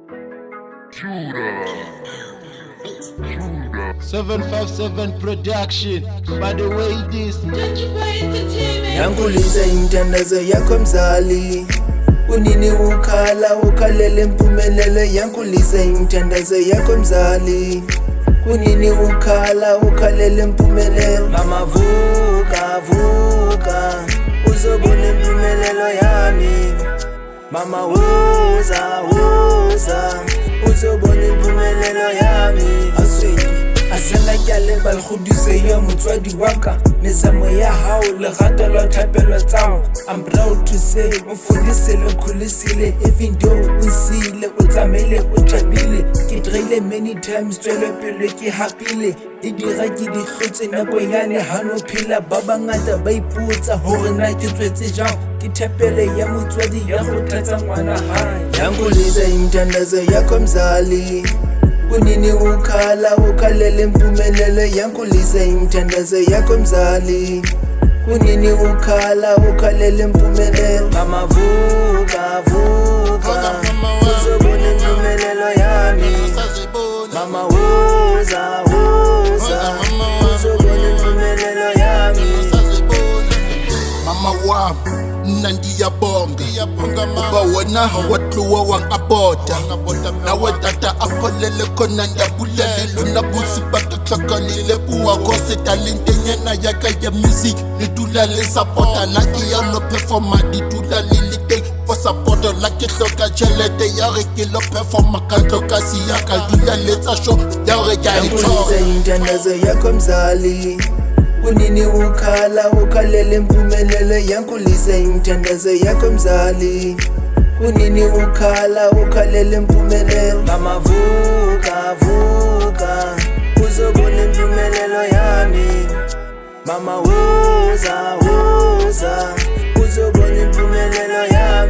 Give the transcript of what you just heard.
757 production. By the way, this Yankulisa imthandazo yakho mzali, unini ukhala ukhalele impumelelo. Yankulisa imthandazo yakho mzali, unini ukhala ukhalele impumelelo. Mama vuka vuka uzobona impumelelo yami. Mama woza woza uzobona impumelelo yami. Asala kyale balgodise ya motswadi waka, mesamo ya hao legato la thapelo tsao. I'm proud to say mfundise le khulisile, even though unsile o tsamaile o thabile. Ke traile many times tswele pele ke hapile, e dira ke di khotse nako yane ha no phela. Ba bangata ba ipotsa hore na ke tswetse jang, ke thapele ya motswadi ya go thatsa ngwana hae. Yankulisa imthandazo yakho mzali, unini ukhala ukhalele impumelelo. Yankulisa imthandazo yakho mzali, unini ukhala ukhalele impumelelo. Mama vuka vuka uzobona impumelelo yami. Mama woza woza uzobona impumelelo yami. Mama wami nandiyabonga uba wena watluwa wangabota, nawe tata apholele khona ndiyabulele. Unabusi bakaxhakanile kuwakho talente nyena yaka ya music lidula le sapota. Laki ya no performa lidula lilite for supporter. Laki hloka tšhelete ya re ke lo performa ka hloka si yaka dula letsa show ya re ke a Yankulisa imthandazo yakho mzali, unini ukhala ukhalele impumelelo. Yankulisa imthandazo yakho mzali, unini ukhala ukhalele impumelelo. Mama vuka vuka uzobona impumelelo yami. Mama woza woza uzobona impumelelo yami.